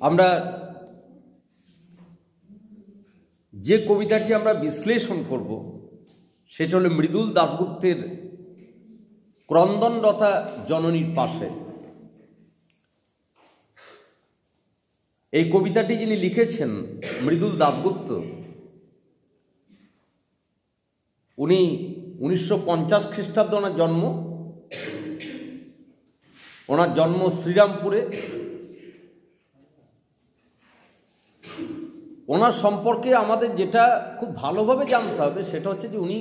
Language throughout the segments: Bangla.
আমরা যে কবিতাটি আমরা বিশ্লেষণ করব সেটা হলো মৃদুল দাশগুপ্তের ক্রন্দনরতা জননীর পাশে। এই কবিতাটি যিনি লিখেছেন মৃদুল দাশগুপ্ত, উনি 1950 খ্রিস্টাব্দে ওনার জন্ম। ওনার জন্ম শ্রীরামপুরে। ওনার সম্পর্কে আমাদের যেটা খুব ভালোভাবে জানতে হবে সেটা হচ্ছে যে উনি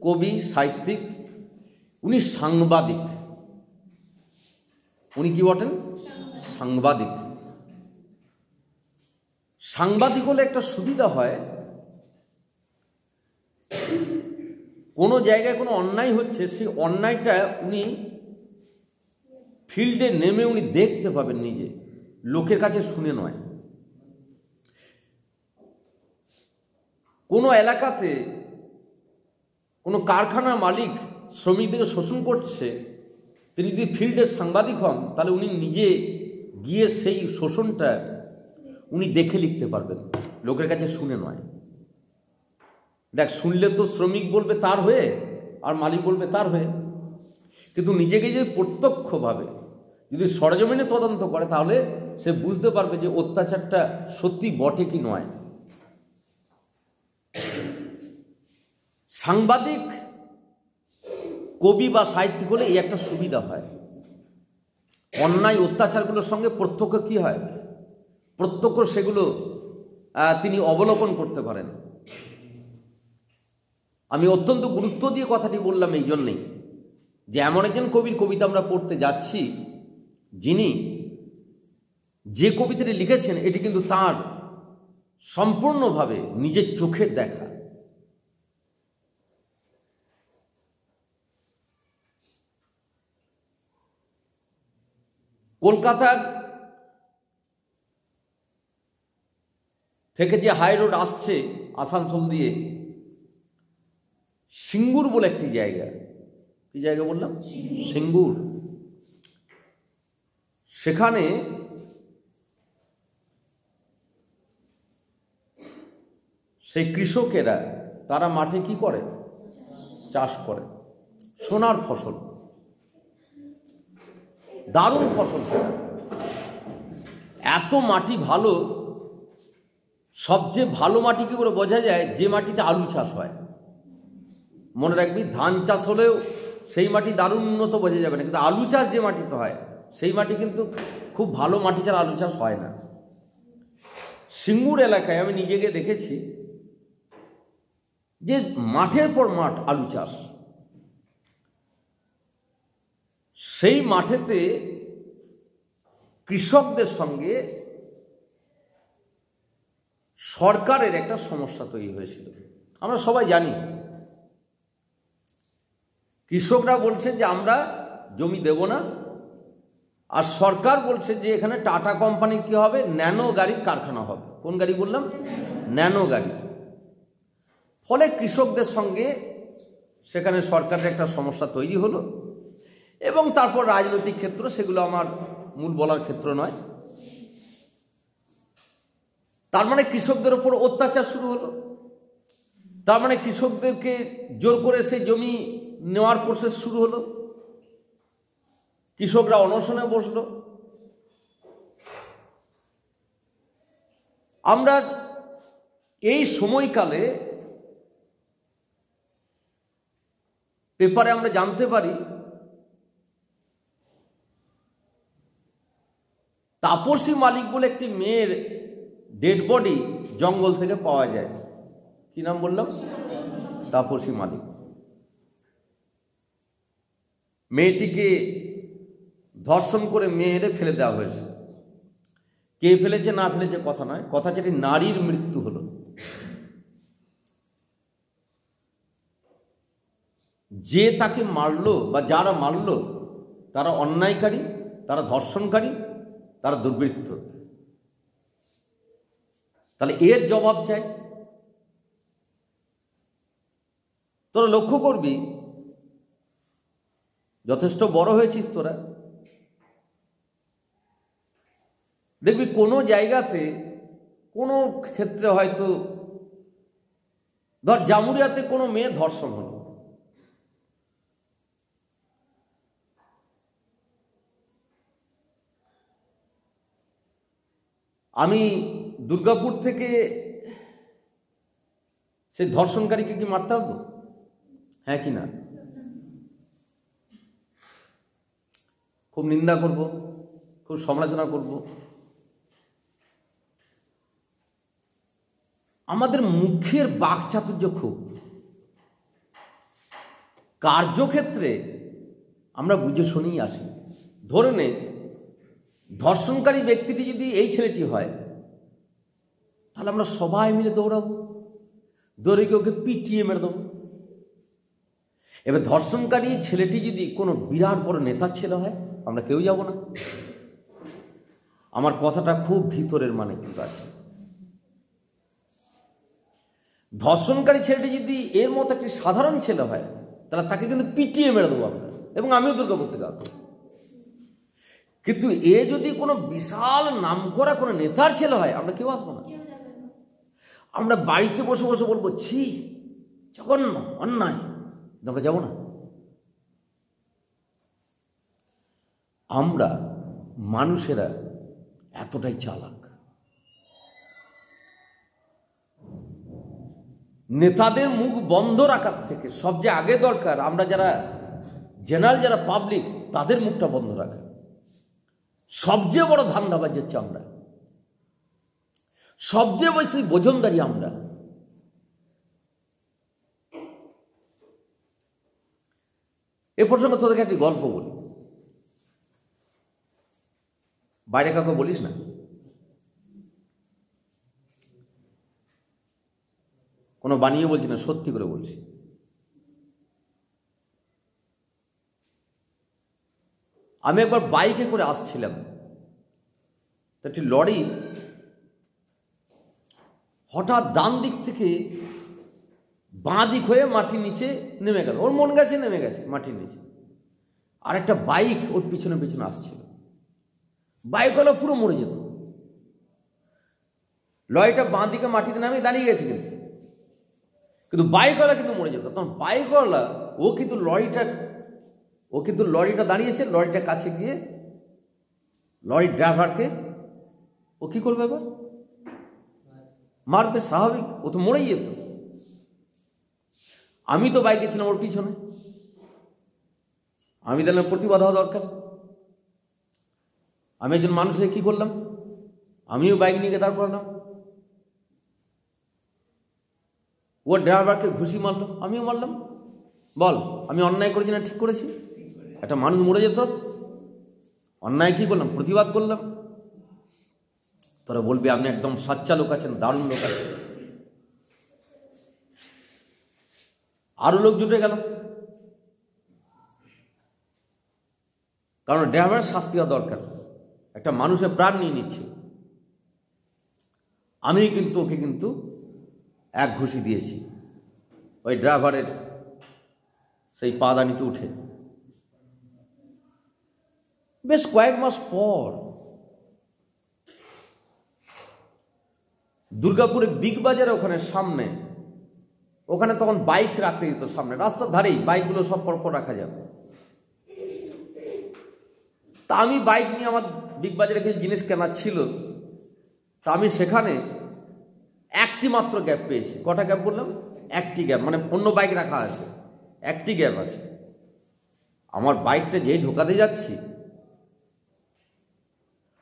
কবি, সাহিত্যিক, উনি সাংবাদিক। উনি কি বটেন? সাংবাদিক। সাংবাদিক হলে একটা সুবিধা হয়, কোনো জায়গায় কোনো অন্যায় হচ্ছে সেই অন্যায়টা উনি ফিল্ডে নেমে উনি দেখতে পাবেন, নিজে লোকের কাছে শুনে নয়। কোনো এলাকাতে কোনো কারখানার মালিক শ্রমিকদের শোষণ করছে, তিনি যদি ফিল্ডের সাংবাদিক হন তাহলে উনি নিজে গিয়ে সেই শোষণটা উনি দেখে লিখতে পারবেন, লোকের কাছে শুনে নয়। দেখ, শুনলে তো শ্রমিক বলবে তার হয়ে আর মালিক বলবে তার হয়ে, কিন্তু নিজেকে যে প্রত্যক্ষভাবে যদি সরজমিনে তদন্ত করে তাহলে সে বুঝতে পারবে যে অত্যাচারটা সত্যি বটে কি নয়। সাংবাদিক, কবি বা সাহিত্যিক হলে এই একটা সুবিধা হয়, অন্যায় অত্যাচারগুলোর সঙ্গে প্রত্যক্ষ কি হয়, প্রত্যক্ষ সেগুলো তিনি অবলোকন করতে পারেন। আমি অত্যন্ত গুরুত্ব দিয়ে কথাটি বললাম এই জন্যেই যে এমন একজন কবির কবিতা আমরা পড়তে যাচ্ছি যিনি যে কবিতাটি লিখেছেন এটি কিন্তু তার সম্পূর্ণভাবে নিজের চোখের দেখা। কলকাতার থেকে যে হাই রোড আসছে আসানসোল দিয়ে, সিঙ্গুর বলে একটি জায়গা, কি জায়গা বললাম? সিঙ্গুর। সেখানে সেই কৃষকেরা তারা মাঠে কি করে? চাষ করে। সোনার ফসল, দারুণ ফসল। সেটা এত মাটি ভালো, সবচেয়ে ভালো মাটি কি করে বোঝা যায়? যে মাটিতে আলু চাষ হয়। মনে রাখবি, ধান চাষ হলেও সেই মাটি দারুণ উন্নত বোঝা যাবে না, কিন্তু আলু চাষ যে মাটিতে হয় সেই মাটি কিন্তু খুব ভালো মাটি ছাড়া আলু চাষ হয় না। সিঙ্গুর এলাকায় আমি নিজেকে দেখেছি যে মাঠের পর মাঠ আলু চাষ। সেই মাঠেতে কৃষকদের সঙ্গে সরকারের একটা সমস্যা তৈরি হয়েছিল। আমরা সবাই জানি, কৃষকরা বলছে যে আমরা জমি দেব না, আর সরকার বলছে যে এখানে টাটা কোম্পানির কি হবে? ন্যানো গাড়ির কারখানা হবে। কোন গাড়ি বললাম? ন্যানো গাড়ি। ফলে কৃষকদের সঙ্গে সেখানে সরকারের একটা সমস্যা তৈরি হলো, এবং তারপর রাজনৈতিক ক্ষেত্র, সেগুলো আমার মূল বলার ক্ষেত্র নয়। তার মানে কৃষকদের ওপর অত্যাচার শুরু হলো। তার মানে কৃষকদেরকে জোর করে সেই জমি নেওয়ার প্রসেস শুরু হলো। কৃষকরা অনশনে বসলো। আমরা এই সময়কালে পেপারে আমরা জানতে পারি তাপসী মালিক বলে একটি মেয়ের ডেড বডি জঙ্গল থেকে পাওয়া যায়। কি নাম বললাম? তাপসী মালিক। মেয়েটিকে ধর্ষণ করে মেয়েরে ফেলে দেওয়া হয়েছে। কে ফেলেছে না ফেলেছে কথা নয়, কথা যেটি নারীর মৃত্যু হলো। যে তাকে মারলো বা যারা মারলো তারা অন্যায়কারী, তারা ধর্ষণকারী, তারা দুর্বৃত্ত। তাহলে এর জবাব চাই। তোরা লক্ষ্য করবি, যথেষ্ট বড় হয়েছিস তোরা, দেখবি কোনো জায়গাতে কোনো ক্ষেত্রে হয়তো ধর জামুরিয়াতে কোনো মেয়ে ধর্ষণ হলো, আমি দুর্গাপুর থেকে সেই ধর্ষণকারীকে কি মারতে আসবো? হ্যাঁ কি না? খুব নিন্দা করব, খুব সমালোচনা করব। আমাদের মুখের বাকচাতুর্য খুব, কার্যক্ষেত্রে আমরা বুঝে শুনেই আসি। ধরে নে ধর্ষণকারী ব্যক্তিটি যদি এই ছেলেটি হয়, তাহলে আমরা সবাই মিলে দৌড়াবো, দৌড়ে গিয়ে ওকে পিটিয়ে মেরে দেবো। এবার ধর্ষণকারী ছেলেটি যদি কোনো বিরাট বড় নেতার ছেলে হয়, আমরা কেউ যাব না। আমার কথাটা খুব ভিতরের মানে কিন্তু আছে। ধর্ষণকারী ছেলেটি যদি এর মতো একটি সাধারণ ছেলে হয়, তাহলে তাকে কিন্তু পিটিয়ে মেরে দেবো আমরা, এবং আমিও দুর্গাপুর থেকে আসবো। কিন্তু এ যদি কোনো বিশাল নামকরা কোনো নেতার ছেলে হয়, আমরা কেউ আসবো না। আমরা বাড়িতে বসে বসে বলবো, ছি জঘন্য অন্যায়, আমরা যাব না। আমরা মানুষেরা এতটাই চালাক। নেতাদের মুখ বন্ধ রাখার থেকে সবচেয়ে আগে দরকার আমরা যারা জেনারেল, যারা পাবলিক, তাদের মুখটা বন্ধ রাখা। সবচেয়ে বড় ধান্দাবাজ হচ্ছে আমরা, সবচেয়ে বেশি বোঝনদারি আমরা। এ প্রসঙ্গে তোদেরকে একটি গল্প বলি, বাইরে কাউকে বলিস না। কোনো বানিয়ে বলছি না, সত্যি করে বলছি। আমি একবার বাইকে করে আসছিলাম, তো একটি লরি হঠাৎ ডান দিক থেকে বাঁ দিক হয়ে মাটির নিচে নেমে গেল। ওর মন গেছে, নেমে গেছে মাটির নিচে। আর একটা বাইক ওর পিছনে পিছনে আসছিল। বাইকওয়ালা পুরো মরে যেত। লরিটা বাঁ দিকে মাটিতে নামে দাঁড়িয়ে গেছে, কিন্তু বাইকওয়ালা কিন্তু মরে যেত। তখন বাইকওয়ালা ও কিন্তু লরিটা দাঁড়িয়েছে, লরিটার কাছে গিয়ে লরির ড্রাইভারকে ও কি করবে, এবার মারবে, স্বাভাবিক, ও তো মরেই যেত। আমি তো বাইকে ছিলাম ওর পিছনে, আমি দেখলাম প্রতিবাদ হওয়া দরকার। আমি একজন মানুষ হয়ে কি করলাম, আমিও বাইক নিয়ে দাঁড় করালাম। ও ড্রাইভারকে ঘুষি মারলো, আমিও মারলাম। বল, আমি অন্যায় করেছি না ঠিক করেছি? একটা মানুষ মরে যেত, অন্যায় কি করলাম, প্রতিবাদ করলাম। তোরা বলবি আপনি একদম সাচ্চা লোক আছেন, দারুণ লোক আছেন। আরো লোক জুটে গেল, কারণ ড্রাইভারের শাস্তি হওয়া দরকার। একটা মানুষের প্রাণ নিয়ে নিচ্ছে। আমি কিন্তু ওকে কিন্তু এক ঘুষি দিয়েছি, ওই ড্রাইভারের সেই পাদানিতে উঠে। বেশ কয়েক মাস পর দুর্গাপুরে বিগ বাজারে ওখানে সামনে, ওখানে তখন বাইক রাখতে দিত সামনে, রাস্তার ধারেই বাইকগুলো সব পরপর রাখা যাবে। তা আমি বাইক নিয়ে, আমার বিগ বাজারে কিছু জিনিস কেনার ছিল, তা আমি সেখানে একটি মাত্র গ্যাপ পেয়েছি। কটা গ্যাপ বললাম? একটি গ্যাপ, মানে অন্য বাইক রাখা আছে, একটি গ্যাপ আছে। আমার বাইকটা যেই ঢোকাতে যাচ্ছি,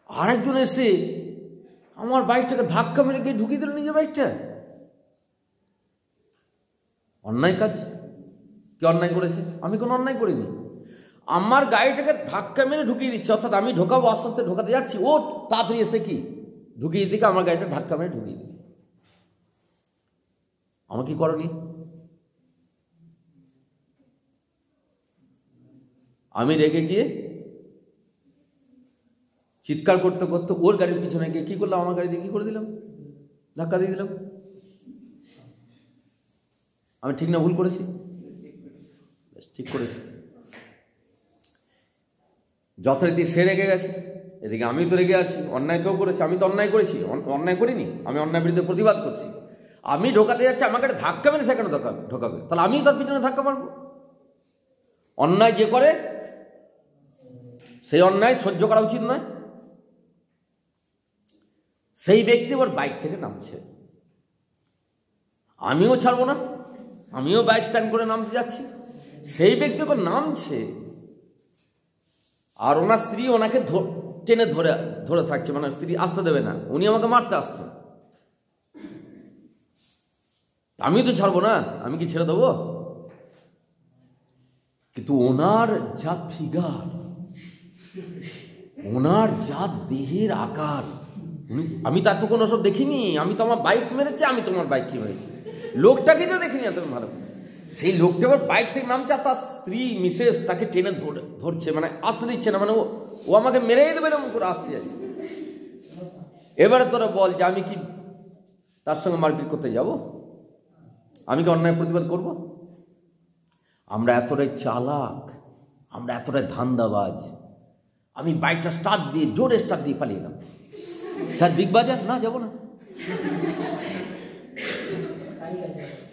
আরেকজন এসে আমার বাইকটাকে ধাক্কা মেরে গিয়ে ঢুকিয়ে দিল নিজের বাইকটা। অন্যায় কাজ। কি অন্যায় করেছে? আমি কোনো অন্যায় করিনি। আমার গাড়িটাকে ধাক্কা মেরে ঢুকিয়ে দিচ্ছে, অর্থাৎ আমি ঢোকাবো, আস্তে আস্তে ঢোকাতে যাচ্ছি, ও তাড়াতাড়ি এসে কি ঢুকিয়ে দিকে আমার গাড়িটা ধাক্কা মেরে ঢুকিয়ে দিল। আমার কি করণীয়? আমি রেগে গিয়ে চিৎকার করতে করতে ওর গাড়ির পিছনে গিয়ে কি করলাম, আমার গাড়ি দিয়ে কি করে দিলাম, ধাক্কা দিয়ে দিলাম। আমি ঠিক না ভুল করেছি? বেশ ঠিক করেছি। যথারীতি সে রেগে গেছে, এদিকে আমি তো রেগে আছি, অন্যায় তো করেছি, আমি তো অন্যায় করেছি, অন্যায় করিনি, আমি অন্যায় বিরুদ্ধে প্রতিবাদ করছি। আমি ঢোকাতে যাচ্ছি, আমাকে একটা ধাক্কা মেরে সেখানে ঢোকাবে, তাহলে আমিও তার পিছনে ধাক্কা মারব। অন্যায় যে করে সেই অন্যায় সহ্য করা উচিত নয়। সেই ব্যক্তি আবার বাইক থেকে নামছে, আমিও ছাড়বো না, আমিও বাইক স্ট্যান্ড করে নামতে যাচ্ছি। সেই ব্যক্তি যখন নামছে আর ওনার স্ত্রী ওনাকে টেনে ধরে থাকছে, মানে স্ত্রী আসতে দেবে না, উনি আমাকে মারতে আসছে, আমি তো ছাড়বো না, আমি কি ছেড়ে দেবো? কিন্তু ওনার যা ফিগার, ওনার যা দেহের আকার, আমি তো এতক্ষণ ওসব দেখিনি, আমি তো আমার বাইক মেরেছে, আমি তোমার বাইক কি হয়েছে, লোকটাকে তো দেখিনি এত ভালো। সেই লোকটা আবার বাইক থেকে নামছে আর তার স্ত্রী মিসেস তাকে টেনে ধরছে, মানে আসতে দিচ্ছে না, মানে ও আমাকে মেরেই দেবে এরকম করে আসতে যাচ্ছে। এবারে তোরা বল যে আমি কি তার সঙ্গে মারপিট করতে যাব? আমি কি অন্যায় প্রতিবাদ করব? আমরা এতটাই চালাক, আমরা এতটাই ধান্দাবাজ। আমি বাইকটা স্টার্ট দিয়ে, জোরে স্টার্ট দিয়ে পালিয়ে গেলাম। স্যার বিগ বাজার না, যাব না।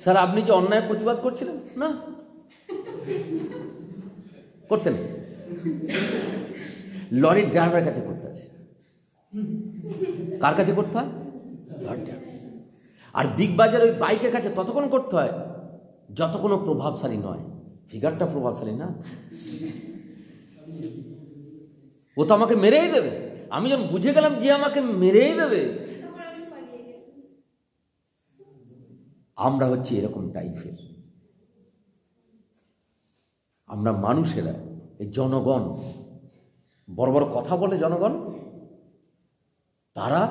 স্যার আপনি যে অন্যায় প্রতিবাদ করছিলেন না, করতেন, লরির ড্রাইভারের কাছে করতে আছে। কার কাছে করতে হয়? লরির ড্রাইভার। আর বিগ বাজার ওই বাইকের কাছে ততক্ষণ করতে হয় যত কোনো প্রভাবশালী নয়, ফিগারটা প্রভাবশালী না। ও তো আমাকে মেরেই দেবে। আমি যখন বুঝে গেলাম যে আমাকে মেরেই দেবে, আমরা হচ্ছে এরকম টাইপের। আমরা মানুষেরা, এই জনগণ বড় বড় কথা বলে, জনগণ তারা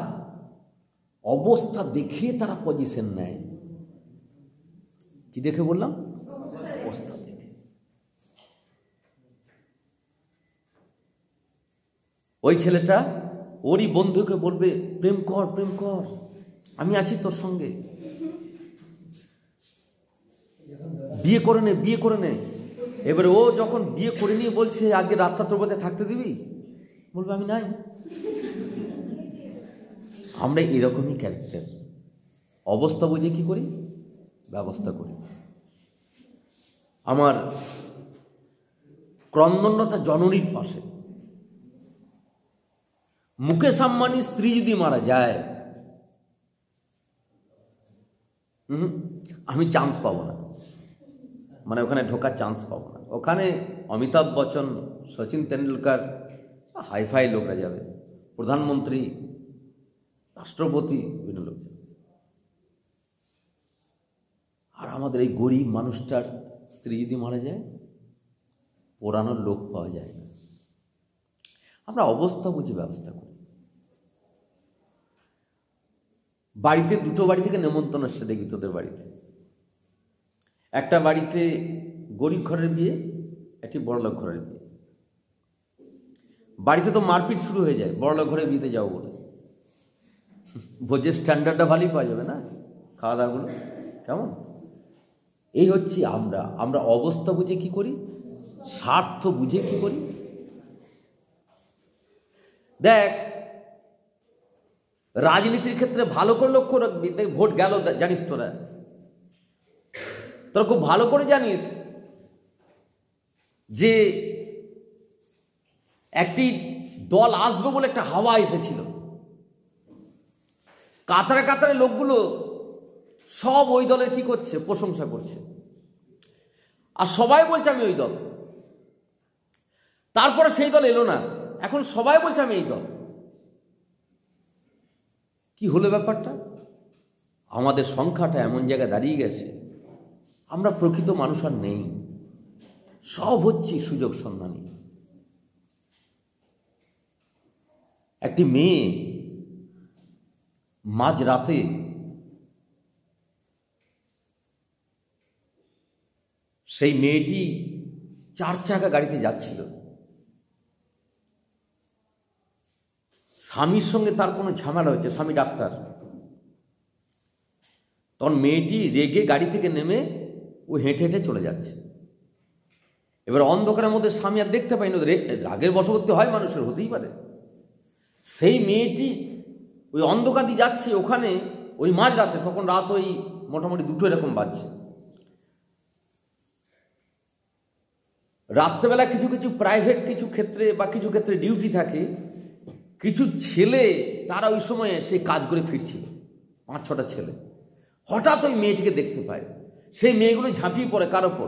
অবস্থা দেখে তারা পজিশন নেয়। কি দেখে বললাম? অবস্থা দেখে। ওই ছেলেটা ওরই বন্ধুকে বলবে প্রেম কর, প্রেম কর, আমি আছি তোর সঙ্গে, বিয়ে করে নে, বিয়ে করে নে। এবারে ও যখন বিয়ে করে নিয়ে বলছে আজকে রাতটা তোর বাড়িতে থাকতে দিবি, বলবে আমি নাই। আমরা এরকমই ক্যারেক্টার। অবস্থা বুঝে কি করি? ব্যবস্থা করি। আমার ক্রন্দনরতা জননীর পাশে মুকেশ আম্বানির স্ত্রী যদি মারা যায়, আমি চান্স পাবো না, মানে ওখানে ঢোকার চান্স পাবো না। ওখানে অমিতাভ বচ্চন, সচিন তেন্ডুলকার, হাইফাই লোকরা যাবে, প্রধানমন্ত্রী, রাষ্ট্রপতি, বিভিন্ন লোক যাবে। আর আমাদের এই গরিব মানুষটার স্ত্রী যদি মারা যায়, পোড়ানোর লোক পাওয়া যায় না। আমরা অবস্থা বুঝে ব্যবস্থা করি। বাড়িতে দুটো বাড়ি থেকে নেমন্তন্ন আসছে, দেখবি তোদের বাড়িতে। একটা বাড়িতে গরিব ঘরের বিয়ে, একটি বড়লোক ঘরের বিয়ে। বাড়িতে তো মারপিট শুরু হয়ে যায় বড়লোক ঘরে বিয়েতে যাও বলে। ভোজের স্ট্যান্ডার্ডটা ভালোই পাওয়া যাবে না, খাওয়া দাওয়াগুলো কেমন। এই হচ্ছে আমরা। আমরা অবস্থা বুঝে কি করি, স্বার্থ বুঝে কি করি। দেখ, রাজনীতির ক্ষেত্রে ভালো করে লক্ষ্য রাখবি, দেখ ভোট গেল, জানিস তোরা খুব ভালো করে জানিস যে একটি দল আসবে বলে একটা হাওয়া এসেছিল। কাতারে কাতারে লোকগুলো সব ওই দলের কি করছে, প্রশংসা করছে, আর সবাই বলছে আমি ওই দল। তারপরে সেই দল এলো না, এখন সবাই বলছে আমি এই দল। কি হলো ব্যাপারটা? আমাদের সংখ্যাটা এমন জায়গায় দাঁড়িয়ে গেছে, আমরা প্রকৃত মানুষ আর নেই, সব হচ্ছে সুযোগ সন্ধানী। একটি মেয়ে মাঝরাতে সেই মেয়েটি 4 চাকা গাড়িতে যাচ্ছিল, স্বামীর সঙ্গে তার কোনো ঝামেলা হচ্ছে, স্বামী ডাক্তার। তখন মেয়েটি রেগে গাড়ি থেকে নেমে ও হেঁটে হেঁটে চলে যাচ্ছে। এবার অন্ধকারের মধ্যে স্বামী আর দেখতে পাই না, রাগের বশবর্তী হয় মানুষের, হতেই পারে। সেই মেয়েটি ওই অন্ধকার দিয়ে যাচ্ছে, ওখানে ওই মাঝরাতে, তখন রাত ওই মোটামুটি 2টো এরকম বাজছে। রাত্রেবেলা কিছু কিছু প্রাইভেট কিছু ক্ষেত্রে বা কিছু ক্ষেত্রে ডিউটি থাকে, কিছু ছেলে তারা ওই সময়ে সেই কাজ করে ফিরছিল, 5-6টা ছেলে। হঠাৎ ওই মেয়েটিকে দেখতে পায়, সেই মেয়েগুলো ঝাঁপিয়ে পড়ে কার ওপর?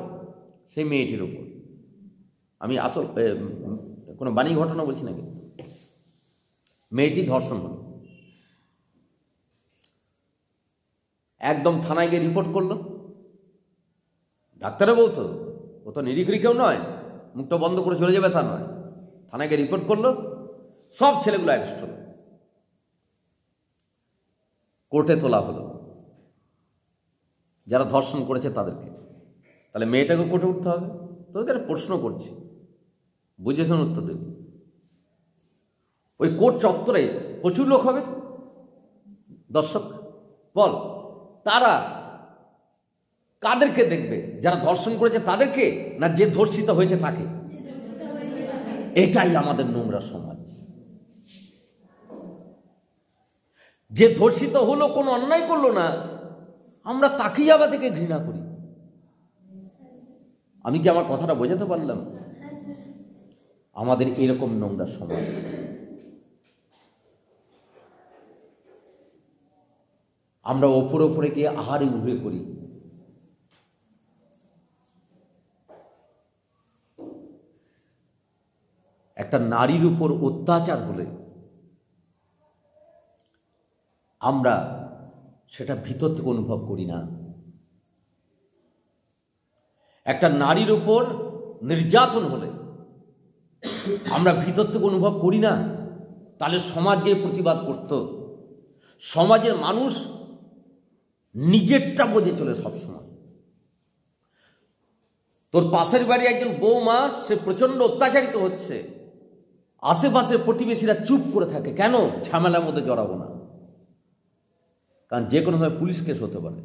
সেই মেয়েটির ওপর। আমি আসল কোনো বাণী ঘটনা বলছি না, কিন্তু মেয়েটি ধর্ষণ হল। একদম থানায় গিয়ে রিপোর্ট করলো। ডাক্তারের বউ তো, ও তো নিরিখরি কেউ নয়, মুখটা বন্ধ করে চলে যাবে তা নয়। থানায় গিয়ে রিপোর্ট করলো, সব ছেলেগুলো অ্যারেস্ট হলো, কোর্টে তোলা হলো যারা ধর্ষণ করেছে তাদেরকে। তাহলে মেয়েটাকে কোর্টে উঠতে হবে। তোদের প্রশ্ন করছি, বুঝেছেন? উত্তর দেবে। ওই কোর্ট চত্বরে প্রচুর লোক হবে, দর্শক বল, তারা কাদেরকে দেখবে? যারা ধর্ষণ করেছে তাদেরকে, না যে ধর্ষিত হয়েছে তাকে? এটাই আমাদের নোংরা সমাজ। যে ধর্ষিত হলো, কোনো অন্যায় করলো না, আমরা তাকেই আবার থেকে ঘৃণা করি। আমি কি আমার কথাটা বোঝাতে পারলাম? আমাদের এরকম নোংরা সমাজ। আমরা ওপরে ওপরে গিয়ে আহারে উড়ে করি। একটা নারীর উপর অত্যাচার হলে আমরা সেটা ভিতর থেকে অনুভব করি না। একটা নারীর উপর নির্যাতন হলে আমরা ভিতর থেকে অনুভব করি না। তাহলে সমাজ গিয়ে প্রতিবাদ করত। সমাজের মানুষ নিজেরটা বোঝে চলে সবসময়। তোর পাশের বাড়ি একজন বৌমা, সে প্রচন্ড অত্যাচারিত হচ্ছে, আশেপাশের প্রতিবেশীরা চুপ করে থাকে, কেন? ঝামেলার মধ্যে জড়াবো না, কারণ যে কোনো সময় পুলিশ কেস হতে পারে,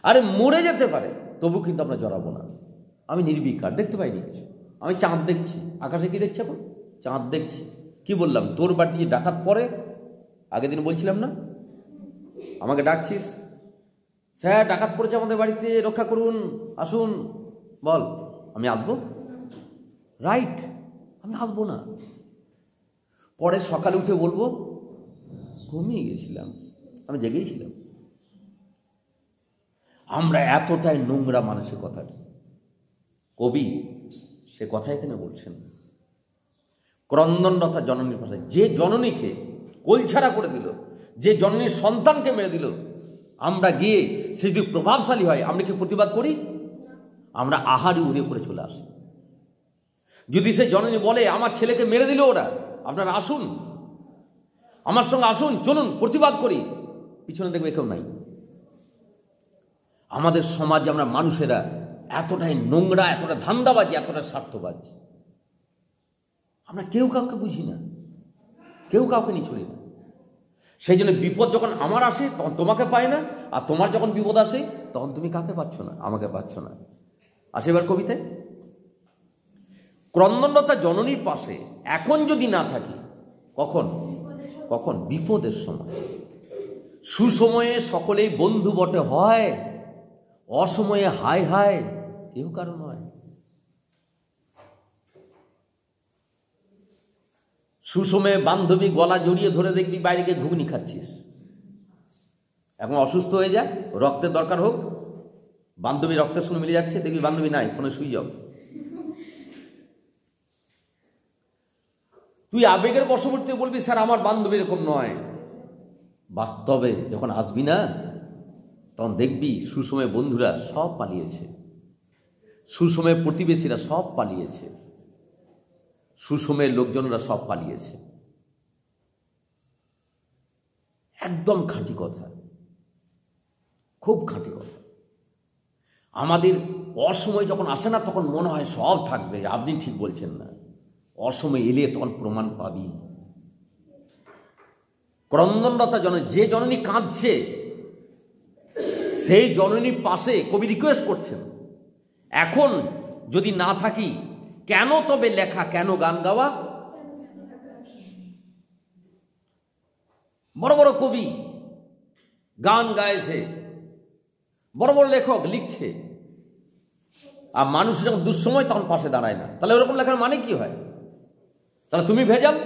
আরে মরে যেতে পারে, তবু কিন্তু আমরা জড়াবো না। আমি নির্বিকার, দেখতে পাইনি কিছু, আমি চাঁদ দেখছি। আকাশে কি দেখছি এখন? চাঁদ দেখছি। কি বললাম? তোর বাড়িতে যে ডাকাত পড়ে, আগের দিন বলছিলাম না, আমাকে ডাকছিস, স্যার ডাকাত পড়েছে আমাদের বাড়িতে, রক্ষা করুন, আসুন। বল, আমি আসবো? রাইট, আমি আসবো না। পরে সকালে উঠে বলবো ঘুমিয়ে গেছিলাম, আমি জেগেছিলাম। আমরা এতটাই নোংরা মানসিকতা। কবি সে কথা এখানে বলছেন, ক্রন্দনরতা জননীর পাশে। যে জননীকে কোলছাড়া করে দিল, যে জননীর সন্তানকে মেরে দিল, আমরা গিয়ে সে যদি প্রভাবশালী হয়, আমরা কি প্রতিবাদ করি? আমরা আহারে উড়ে পড়ে চলে আসি। যদি সে জননী বলে আমার ছেলেকে মেরে দিল ওরা, আপনারা আসুন, আমার সঙ্গে আসুন, চলুন প্রতিবাদ করি, পিছনে দেখবে কেউ নাই। আমাদের সমাজে আমরা মানুষেরা এতটাই নোংরা, এতটা ধান্দাবাজি, এতটা স্বার্থবাজ, আমরা কেউ কাউকে বুঝি না, কেউ কাউকে নিয়ে চলি না। সেই জন্য বিপদ যখন আমার আসে তখন তোমাকে পায় না, আর তোমার যখন বিপদ আসে তখন তুমি কাকে পাচ্ছ না? আমাকে পাচ্ছ না। আসে এবার কবিতায়, ক্রন্দনরতা জননীর পাশে এখন যদি না থাকি, কখন? কখন? বিপদের সময়। সুসময়ে সকলেই বন্ধু বটে হয়, অসময়ে হায় হায় কেউ কারো নয়। সুসময়ে বান্ধবী গলা জড়িয়ে ধরে দেখবি বাইরে গিয়ে ঘুগনি খাচ্ছিস। এখন অসুস্থ হয়ে যায়, রক্তের দরকার হোক, বান্ধবী রক্তের সঙ্গে মিলে যাচ্ছে, দেখবি বান্ধবী নাই, ফোনে সুইচ অফ। তুই আবেগের বশবর্তী বলবি স্যার আমার বান্ধবী এরকম নয়। বাস্তবে যখন আসবি না, তখন দেখবি সুসময়ে বন্ধুরা সব পালিয়েছে, সুসময়ে প্রতিবেশীরা সব পালিয়েছে, সুসময়ের লোকজনরা সব পালিয়েছে। একদম খাঁটি কথা, খুব খাঁটি কথা। আমাদের অসময় যখন আসে না, তখন মনে হয় সব থাকবে। আপনি ঠিক বলছেন না, অসময় এলে তখন প্রমাণ পাবি। ক্রন্দনরতা জননী, যে জননী কাঁদছে, সেই জননীর পাশে কবি রিকোয়েস্ট করছেন, এখন যদি না থাকি কেন তবে লেখা, কেন গান গাওয়া? বড় বড় কবি গান গাইছে, বড় বড় লেখক লিখছে, আর মানুষ যখন দুঃসময় তখন পাশে দাঁড়ায় না। তাহলে ওরকম লেখার মানে কি হয়? তাহলে তুমি ভেজাল।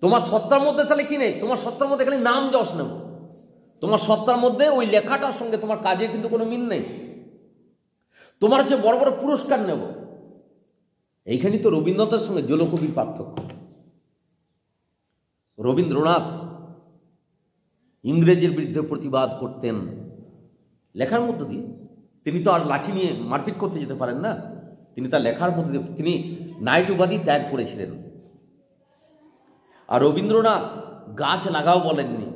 তোমার সত্তার মধ্যে তাহলে কি নেই? তোমার সত্তার মধ্যে খালি নাম যশ নেব। তোমার সত্তার মধ্যে ওই লেখাটার সঙ্গে তোমার কাজের কিন্তু কোনো মিল নেই। তোমার হচ্ছে বড় বড় পুরস্কার নেব। এইখানেই তো রবীন্দ্রনাথের সঙ্গে জলকবির পার্থক্য। রবীন্দ্রনাথ ইংরেজের বিরুদ্ধে প্রতিবাদ করতেন লেখার মধ্য দিয়ে। তিনি তো আর লাঠি নিয়ে মারপিট করতে যেতে পারেন না, তিনি তার লেখার মধ্যে দিয়ে তিনি নাইট উপাধি ত্যাগ করেছিলেন। আর রবীন্দ্রনাথ গাছ লাগাও বলেননি,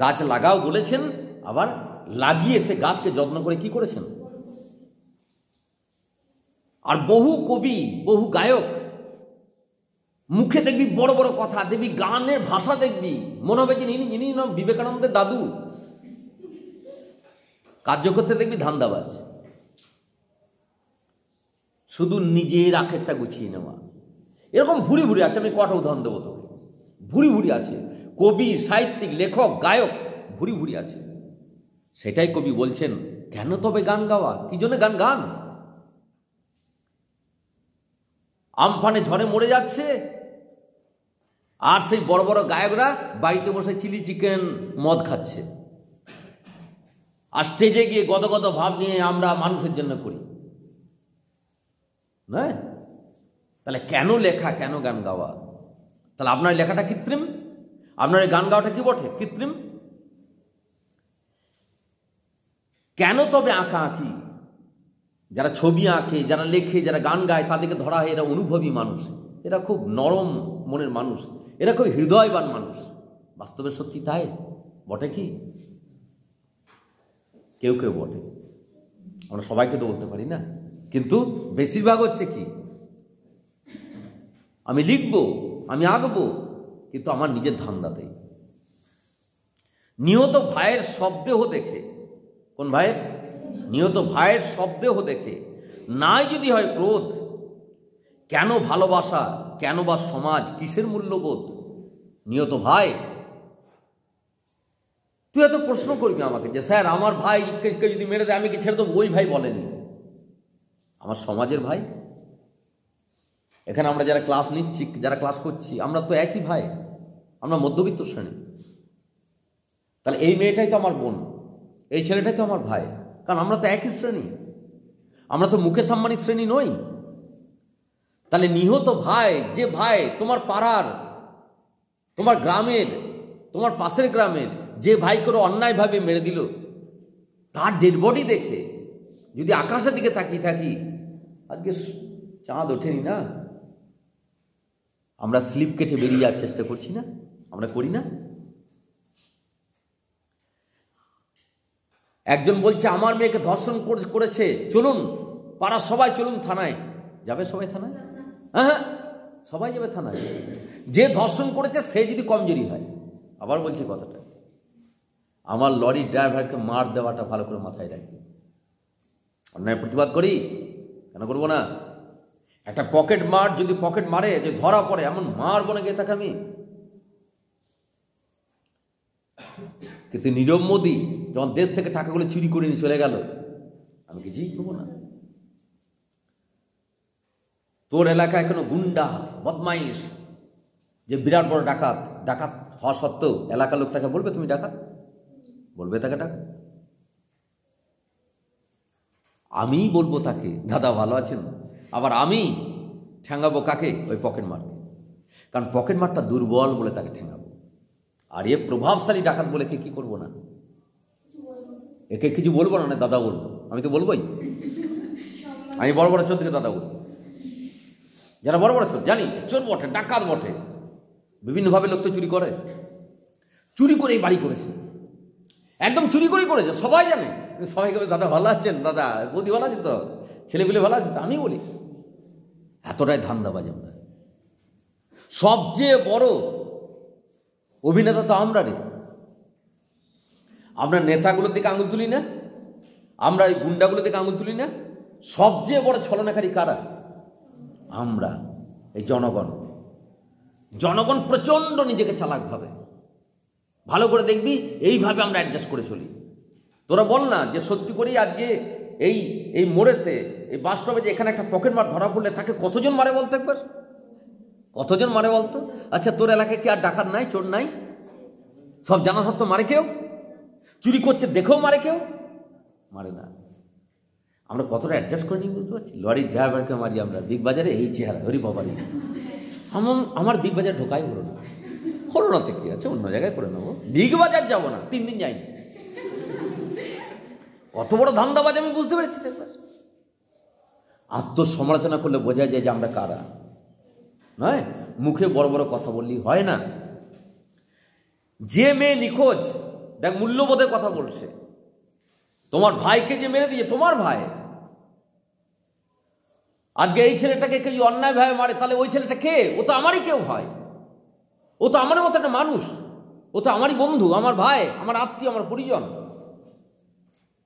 গাছ লাগাও বলেছেন, আবার লাগিয়ে সে গাছকে যত্ন করে কি করেছেন। আর বহু কবি, বহু গায়ক মুখে দেখবি বড় বড় কথা, দেখবি গানের ভাষা দেখবি মনে হবে যে ইনি নাম বিবেকানন্দের দাদু। কার্য করতে দেখবি ধান্দাবাজ, শুধু নিজের আখেরটা গুছিয়ে নেওয়া। এরকম ভুরি ভুরি আছে, আমি কটা উদাহরণ দেবো তোকে। ভুরি ভুরি আছে কবি, সাহিত্যিক, লেখক, গায়ক, ভুরি ভুরি আছে। সেটাই কবি বলছেন, কেন তবে গান গাওয়া? কি জন্য গান গান? আমফানে ঝড়ে মরে যাচ্ছে, আর সেই বড় বড় গায়করা বাড়িতে বসে চিলি চিকেন মদ খাচ্ছে, আর স্টেজে গিয়ে গদগদ ভাব নিয়ে আমরা মানুষের জন্য করি না। তাহলে কেন লেখা, কেন গান গাওয়া? তাহলে আপনার লেখাটা কৃত্রিম, আপনার গান গাওয়াটা কি বটে? কৃত্রিম। কেন তবে আঁকা আঁকি? যারা ছবি আঁকে, যারা লেখে, যারা গান গায়, তাদেরকে ধরা হয় এরা অনুভবী মানুষ, এরা খুব নরম মনের মানুষ, এরা খুব হৃদয়বান মানুষ। বাস্তবে সত্যি তাই বটে কি? কেউ কেউ বটে, আমরা সবাইকে তো বলতে পারি না, কিন্তু বেশিরভাগ হচ্ছে কি, আমি লিখবো, আমি আঁকবো, কিন্তু আমার নিজের ধান্দাতেই। নিহত ভাইয়ের শবদেহ দেখে, কোন ভাইয়ের? নিহত ভাইয়ের শবদেহ দেখে নাই যদি হয় ক্রোধ, কেন ভালোবাসা, কেন বা সমাজ, কিসের মূল্যবোধ? নিহত ভাই, তুই এত প্রশ্ন করবি আমাকে যে স্যার আমার ভাইকে যদি মেরে দেয় আমি কি ছেড়ে দেবো? ওই ভাই বলেনি, আমার সমাজের ভাই। এখানে আমরা যারা ক্লাস নিচ্ছি, যারা ক্লাস করছি, আমরা তো একই ভাই, আমরা মধ্যবিত্ত শ্রেণী। তাহলে এই মেয়েটাই তো আমার বোন, এই ছেলেটাই তো আমার ভাই, কারণ আমরা তো একই শ্রেণী, আমরা তো মুকেশ আম্বানির শ্রেণী নই। তাহলে নিহত ভাই, যে ভাই তোমার পাড়ার, তোমার গ্রামের, তোমার পাশের গ্রামের, যে ভাই করে অন্যায়ভাবে মেরে দিল, তার ডেড বডি দেখে যদি আকাশের দিকে তাকিয়ে থাকি, আজকে চাঁদ ওঠেনি না, আমরা স্লিপ কেটে বেরিয়ে যাওয়ার চেষ্টা করছি না? আমরা করি না? একজন বলছে আমার মেয়েকে ধর্ষণ করেছে, চলুন পাড়ার সবাই চলুন থানায়। যাবে সবাই থানায়? হ্যাঁ, সবাই যাবে থানায়। যে ধর্ষণ করেছে সে যদি কমজোরি হয়, আবার বলছি কথাটা, আমার লরির ড্রাইভারকে মার দেওয়াটা ভালো করে মাথায় রাখবে। অন্যায় প্রতিবাদ করি, কেন করবো না? একটা পকেট মার যদি পকেট মারে, যে ধরা পড়ে, এমন মার বনে গিয়ে থাকে আমি। কিন্তু নীরব মোদী যখন দেশ থেকে টাকাগুলো চুরি করে নিয়ে চলে গেল, আমি কিছুই করবো না। তোর এলাকায় কোনো গুন্ডা বদমাইশ, যে বিরাট বড় ডাকাত, ডাকাত হওয়া সত্ত্বেও এলাকার লোক তাকে বলবে তুমি ডাকাত? বলবে তাকে ডাকাত? আমি বলবো তাকে দাদা ভালো আছেন, আবার আমি ঠ্যাঙ্গাবো কাকে? ওই পকেট মারকে। কারণ পকেট মারটা দুর্বল বলে তাকে ঠ্যাঙ্গাবো, আর এ প্রভাবশালী ডাকাত বলে কে কি করবো না? একে কিছু বলবো না, দাদা বলবো। আমি তো বলবোই, আমি বড় বড় চোর দিকে দাদা বলবো। যারা বড় বড় চোর, জানি চোর বটে, ডাকাত বটে, বিভিন্নভাবে লোক তো চুরি করে, চুরি করেই বাড়ি করেছে, একদম চুরি করেই করেছে, সবাই জানে। সবাইকে দাদা ভালো আছেন, দাদা বৌদি ভালো আছে তো, ছেলেগুলো ভালো আছে তো? আমি বলি এতটাই ধান্দাবাজ আমরা। সবচেয়ে বড় অভিনেতা তো আমরা রে। আমরা নেতাগুলোর দিকে আঙুল তুলি না, আমরা এই গুন্ডাগুলোর দিকে আঙুল তুলি না, সবচেয়ে বড় ছলনাকারী কারা? আমরা, এই জনগণ। জনগণ প্রচণ্ড নিজেকে চালাক ভাবে। ভালো করে দেখবি, এইভাবে আমরা অ্যাডজাস্ট করে চলি। তোরা বল না যে সত্যি করেই আজকে এই মোড়েতে, এই বাস স্টপে যে এখানে একটা পকেট মার ধরা পড়লে তাকে কতজন মারে বলতো একবার? কতজন মারে বলতো? আচ্ছা, তোর এলাকায় কি আর ডাকাত নাই, চোর নাই? সব জানা সত্ত্বেও মারে কেউ? চুরি করছে দেখেও মারে কেউ? মারে না। আমরা কতটা অ্যাডজাস্ট করে নিই বুঝতে পারছি। লরির ড্রাইভারকে মারি আমরা, বিগ বাজারে এই চেহারা, হরি বাবারি। আমার বিগ বাজার ঢোকাই হলো না। হলো না তো কি আছে, অন্য জায়গায় করে নেবো। বিগ বাজার যাবো না, 3 দিন যাইনি। কত বড় ধান্দাবাজ আমি বুঝতে পেরেছি। আত্মসমালোচনা করলে বোঝা যায় যে আমরা কারা। নয় মুখে বড় বড় কথা বললেই হয় না। যে মেয়ে নিখোঁজ, দেখ মূল্যবোধের কথা বলছে। তোমার ভাইকে যে মেরে দিয়ে, তোমার ভাই, আজকে এই ছেলেটাকে কেউ অন্যায় ভাবে মারে, তাহলে ওই ছেলেটা কে? ও তো আমারই কেউ ভাই, ও তো আমার মতো একটা মানুষ, ও তো আমারই বন্ধু, আমার ভাই, আমার আত্মীয়, আমার পরিজন।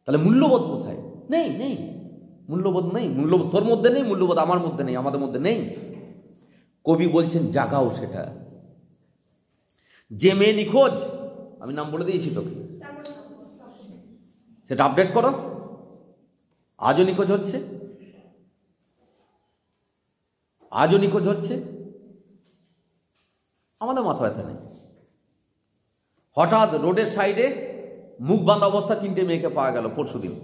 তাহলে মূল্যবোধ কোথায়? নেই মূল্যবোধ নেই। মূল্যবোধ তোর মধ্যে নেই, মূল্যবোধ আমার মধ্যে নেই, আমাদের মধ্যে নেই। কবি বলছেন জাগাও সেটা। যে মেয়ে নিখোঁজ, আমি নাম বলে দিয়েছি তোকে, সেটা আপডেট করো। আজও নিখোঁজ হচ্ছে, আজও নিখোঁজ হচ্ছে, আমাদের মাথা ব্যথা নেই। হঠাৎ রোডের সাইডে মুখ বাঁধা অবস্থা 3টে মেয়েকে পাওয়া গেল পরশুদিন।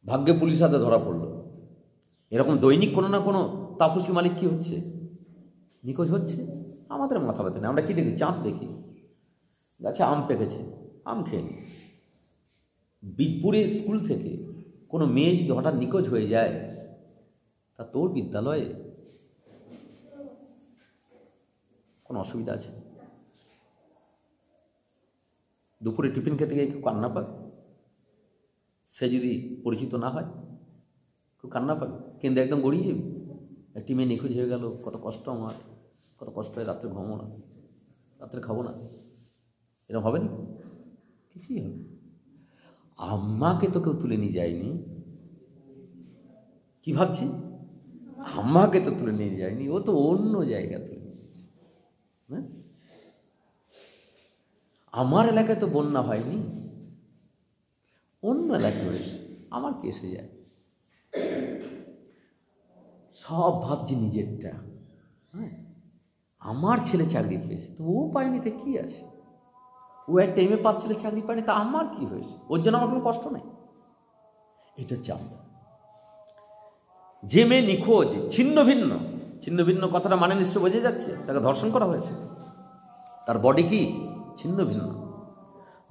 ভাগ্যে পুলিশ হাতে ধরা পড়লো। এরকম দৈনিক কোনো না কোনো তাপসী মালিক কি হচ্ছে, নিখোঁজ হচ্ছে। আমাদের মাথা ব্যথা নেই। আমরা কি দেখি? চাঁদ দেখি, গাছে আম পেকেছে, আম খেয়ে নি। বীজপুরের স্কুল থেকে কোনো মেয়ে যদি হঠাৎ নিখোঁজ হয়ে যায়, তা তোর বিদ্যালয়ে কোনো অসুবিধা আছে? দুপুরে টিফিন খেতে গিয়ে কেউ কান্না পায়? সে যদি পরিচিত না হয়, কেউ কান্না পাবে, কিন্তু একদম গড়িয়ে যাবে। একটি মেয়ে নিখোঁজ হয়ে গেল, কত কষ্ট আমার, কত কষ্ট হয়, রাত্রে ঘুমো না, রাত্রে খাবো না, এরকম হবে না? কিছুই হবে। আম্মাকে তো কেউ তুলে নিয়ে যায়নি। কি ভাবছি? আম্মাকে তো তুলে নিয়ে যায়নি, ও তো অন্য জায়গা তুলে নিয়েছে। হ্যাঁ, আমার এলাকায় তো বন্যা হয়নি, অন্য এলাকায় হয়েছে, আমার কি এসে যায়? সব ভাবছি নিজেরটা। হ্যাঁ, আমার ছেলে চাকরি পেয়েছে, তো ও পায়নি, তো কি আছে? ও একটা MA পাস ছেলে চাকরি পায়নি, তা আমার কি হয়েছে? ওর জন্য আমার কোনো কষ্ট নেই। এটা হচ্ছে আমরা। যে মেয়ে নিখোঁজ, ছিন্ন ভিন্ন কথাটা মানে নিশ্চয় বোঝা যাচ্ছে। তাকে ধর্ষণ করা হয়েছে, তার বডি কি ছিন্ন ভিন্ন।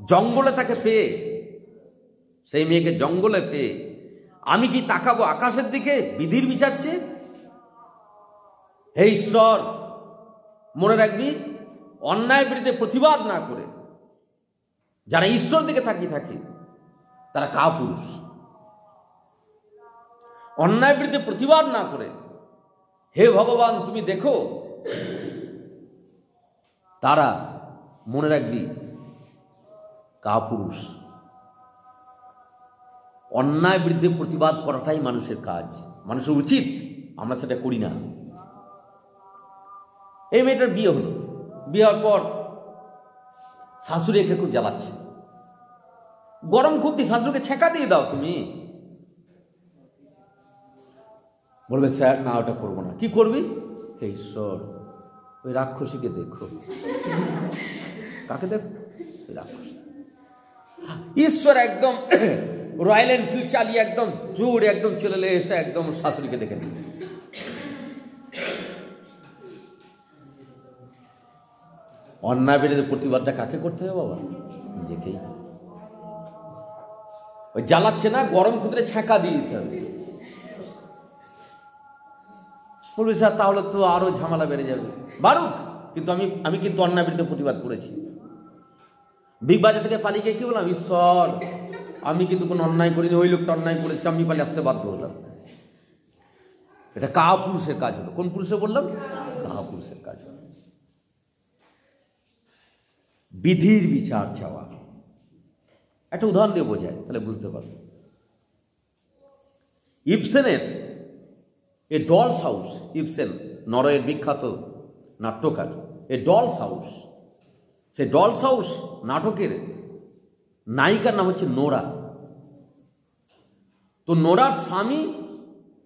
জঙ্গলে তাকে পেয়ে, সেই মেয়েকে জঙ্গলে পেয়ে আমি কি তাকাবো আকাশের দিকে বিধির বিচারছে? হে ঈশ্বর, মনে রাখবি, অন্যায় বিরুদ্ধে প্রতিবাদ না করে যারা ঈশ্বর দিকে তাকিয়ে থাকে তারা কাপুরুষ। অন্যায় বিরুদ্ধে প্রতিবাদ না করে হে ভগবান তুমি দেখো, তারা মনে রাখবি কাপুরুষ। অন্যায় বিরুদ্ধে প্রতিবাদ করাটাই মানুষের কাজ, মানুষের উচিত। আমরা সেটা করি না। এই মেয়েটার বিয়ে হলো, বিয়ে হওয়ার পর শাশুড়ি একে খুব জ্বালাচ্ছে। গরম খুন্তি শাশুড়িকে ছেঁকা দিয়ে দাও। তুমি বলবে স্যার না, ওটা করবো না। কি করবি? হে ঈশ্বর, ওই রাক্ষসীকে দেখো। কাকে দেখো? ওই রাক্ষসী। ঈশ্বর একদম রয়্যাল এনফিল্ড চালিয়ে একদম জোরে একদম চলে এসে একদম শাশুড়িকে দেখে নিল। অন্যায় বিরুদ্ধে প্রতিবাদটা কাকে করতে হবে বাবা? নিজেকেই। ওই জ্বালাচ্ছে না, গরম খুঁতরে ছেঁকা দিয়ে দিতে হবে। বলবি স্যার তাহলে তো আরো ঝামেলা বেড়ে যাবে। বারুক, কিন্তু আমি কিন্তু অন্যায় বিরুদ্ধে প্রতিবাদ করেছি। বিগ বাজার থেকে পালিয়ে গিয়ে কি বললাম? ঈশ্বর আমি কিন্তু কোনো অন্যায় করিনি, ওই লোকটা অন্যায় করেছে, আমি পালিয়ে আসতে বাধ্য হলাম। এটা কাপুরুষের কাজ হলো। কোন পুরুষে বললাম? কাপুরুষের কাজ হলো। বিধির বিচার চাওয়া, একটা উদাহরণ দিয়ে বোঝায়, তাহলে বুঝতে পারবে। ইবসেনের এ ডলস হাউস, ইবসেন নরওয়ের বিখ্যাত নাট্যকার, এ ডলস হাউস, সে ডলস হাউস নাটকের নায়িকার নাম হচ্ছে নোরা। তো নোরার স্বামী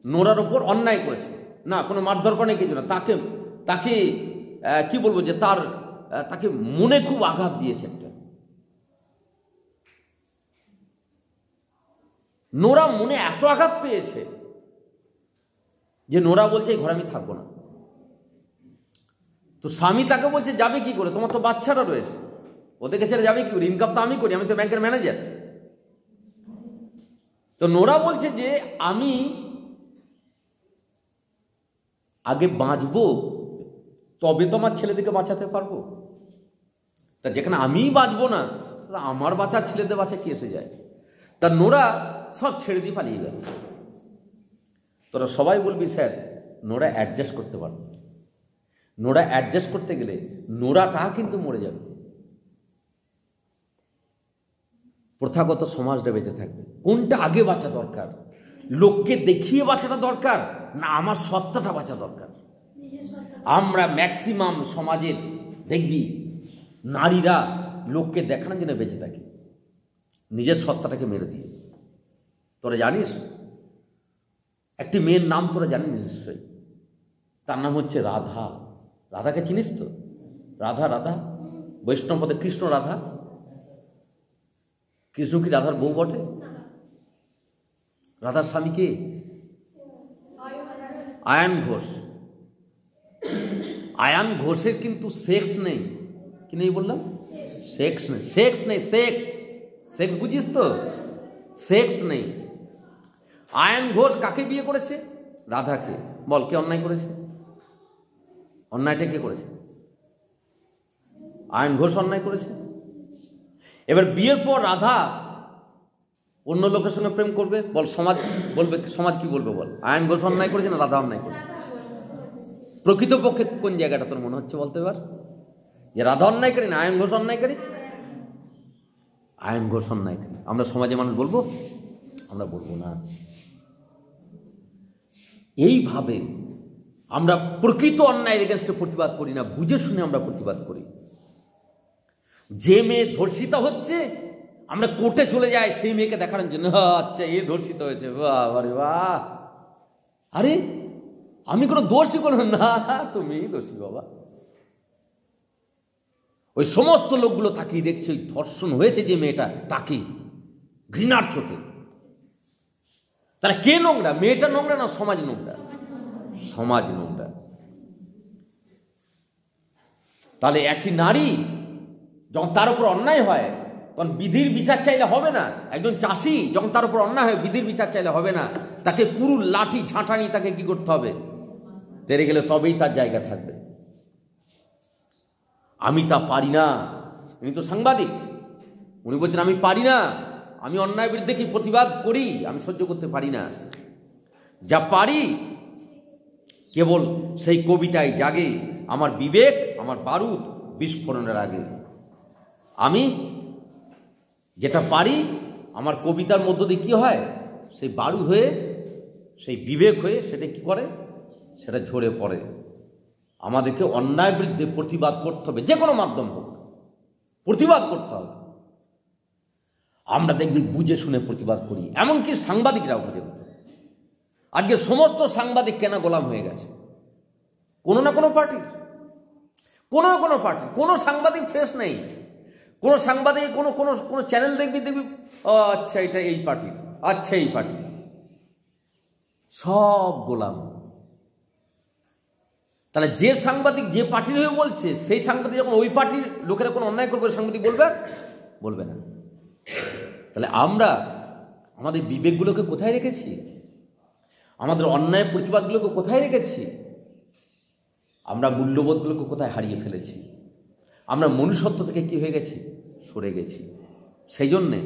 নোরার ওপর অন্যায় করেছে, না কোনো মারধর করে কিছু না, তাকে তাকে কি বলবো যে তাকে মনে খুব আঘাত দিয়েছে একটা। নোরা মনে এত আঘাত পেয়েছে যে নোরা বলছে এই ঘরে আমি থাকবো না। তো স্বামী তাকে বলছে যাবে কি করে, তোমার তো বাচ্চারা রয়েছে, ওদেরকে ছেড়ে যাবে কি করে, ইনকাম তো আমি করি, আমি তো ব্যাংকের ম্যানেজার। তো নোরা বলছে যে আমি আগে বাঁচবো, তবে তো আমার ছেলেদেরকে বাঁচাতে পারবো। তা যেখানে আমিই বাঁচবো না, আমার বাঁচার ছেলেদের বাঁচা কি এসে যায়। তা নোরা সব ছেড়ে দিয়ে পালিয়ে গেল। তোরা সবাই বলবি স্যার নোরা অ্যাডজাস্ট করতে পারত। নোরা অ্যাডজাস্ট করতে গেলে নোরাটা কিন্তু মরে যাবে, প্রথাগত সমাজটা বেঁচে থাকবে। কোনটা আগে বাঁচা দরকার, লোককে দেখিয়ে বাঁচাটা দরকার না আমার সত্তাটা বাঁচা দরকার? আমরা ম্যাক্সিমাম সমাজের দেখবি নারীরা লোককে দেখানোর জন্য বেঁচে থাকে, নিজের সত্তাটাকে মেরে দিয়ে। তোরা জানিস একটি মেয়ের নাম তোরা জানিস নিশ্চয়ই, তার নাম হচ্ছে রাধা। রাধাকে চিনিস তো? রাধা, রাধা বৈষ্ণবপদে কৃষ্ণ রাধা। কৃষ্ণ কি রাধার বউ বটে? রাধার স্বামী কে? আয়ান ঘোষ। আয়ান ঘোষের কিন্তু সেক্স নেই, কি নেই বললাম? সেক্স নেই, সেক্স নেই, সেক্স, সেক্স বুঝিস তো? সেক্স নেই। আয়ান ঘোষ কাকে বিয়ে করেছে? রাধাকে। বল কে অন্যায় করেছে? অন্যায়টা কে করেছে? আয়ান ঘোষ অন্যায় করেছে। এবার বিয়ের পর রাধা অন্য লোকের সঙ্গে প্রেম করবে, বল সমাজ বলবে, সমাজ কি বলবে বল? আয়ান ঘোষ অন্যায় করেছে না রাধা অন্যায় করেছে? প্রকৃতপক্ষে কোন জায়গাটা তোর মনে হচ্ছে বলতে পার যে রাধা অন্যায়কারী না আয়ান ঘোষ অন্যায়কারী? আয়ান ঘোষ অন্যায়কারী। আমরা সমাজে মানুষ বলবো? আমরা বলবো না। এইভাবে আমরা প্রকৃত অন্যায়ের এগেনস্টে প্রতিবাদ করি না, বুঝে শুনে আমরা প্রতিবাদ করি। যে মেয়ে ধর্ষিতা হচ্ছে আমরা কোর্টে চলে যাই সেই মেয়েকে দেখানোর জন্য, আচ্ছা এ ধর্ষিত হয়েছে, বাহ আরে বাহ, আরে আমি কোনো দোষী করলাম না, তুমি দোষী বাবা। ওই সমস্ত লোকগুলো তাকিয়ে দেখছে ওই ধর্ষণ হয়েছে যে মেয়েটা, তাকে ঘৃণার চোখে। তাহলে কে নোংরা? মেয়েটা নোংরা না সমাজ নোংরা? সমাজ নোংরা। তাহলে একটি নারী যখন তার উপর অন্যায় হয় তখন বিধির বিচার চাইলে হবে না। একজন চাষি যখন তার উপর অন্যায় হয় বিধির বিচার চাইলে হবে না, তাকে কুরুল লাঠি ঝাঁটানি তাকে কি করতে হবে? তেরে গেলে তবেই তার জায়গা থাকবে। আমি তা পারি না। উনি তো সাংবাদিক, উনি বলছেন আমি পারি না, আমি অন্যায় বিরুদ্ধে কি প্রতিবাদ করি, আমি সহ্য করতে পারি না। যা পারি কেবল সেই কবিতায় জাগে আমার বিবেক, আমার বারুদ বিস্ফোরণের আগে। আমি যেটা পারি আমার কবিতার মধ্য দিয়ে কী হয়, সেই বারুদ হয়ে, সেই বিবেক হয়ে সেটা কি করে, সেটা ঝরে পড়ে। আমাদেরকে অন্যায় বিরুদ্ধে প্রতিবাদ করতে হবে, যে কোনো মাধ্যম হোক প্রতিবাদ করতে হবে। আমরা দেখবি বুঝে শুনে প্রতিবাদ করি, এমনকি সাংবাদিকরাও পর্যন্ত। আজকে সমস্ত সাংবাদিক কেনা গোলাম হয়ে গেছে কোনো না কোনো পার্টির, কোনো না কোনো পার্টি। কোনো সাংবাদিক ফ্রেশ নেই। কোনো সাংবাদিক কোনো কোনো কোনো চ্যানেল দেখবি ও আচ্ছা এটা এই পার্টির, আচ্ছা এই পার্টি, সব গোলাম। তাহলে যে সাংবাদিক যে পার্টির হয়ে বলছে, সেই সাংবাদিক যখন ওই পার্টির লোকেরা কোনো অন্যায় করবে, সাংবাদিক বলবে? বলবে না। তাহলে আমরা আমাদের বিবেকগুলোকে কোথায় রেখেছি? আমাদের অন্যায় প্রতিবাদগুলোকে কোথায় রেখেছি? আমরা মূল্যবোধগুলোকে কোথায় হারিয়ে ফেলেছি? আমরা মনুষ্যত্ব থেকে কি হয়ে গেছি? সরে গেছি। সেই জন্যে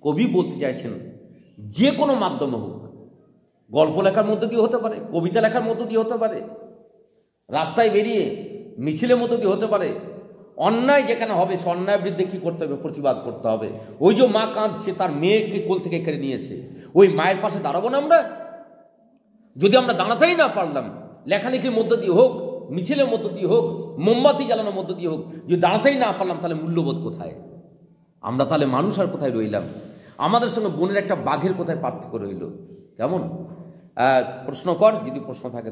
কবি বলতে চাইছেন যে কোনো মাধ্যম হোক, গল্প লেখার মধ্য দিয়ে হতে পারে, কবিতা লেখার মধ্য দিয়ে হতে পারে, রাস্তায় বেরিয়ে মিছিলের মধ্য দিয়ে হতে পারে, অন্যায় যেখানে হবে সে অন্যায়ের বিরুদ্ধে কী করতে হবে? প্রতিবাদ করতে হবে। ওই যে মা কাঁদছে, তার মেয়েকে কোল থেকে কেড়ে নিয়েছে, ওই মায়ের পাশে দাঁড়াবো না আমরা? যদি আমরা দাঁড়াতেই না পারলাম, লেখালেখির মধ্য দিয়ে হোক, মিছিলের মধ্য দিয়ে হোক, মোমবাতি জ্বালানোর মধ্য দিয়ে হোক, যদি দাঁড়াতেই না পারলাম, তাহলে মূল্যবোধ কোথায়? আমরা তাহলে মানুষ আর কোথায় রইলাম? আমাদের সঙ্গে বনের একটা বাঘের কোথায় পার্থক্য রইল? কেমন প্রশ্ন কর, যদি প্রশ্ন থাকে।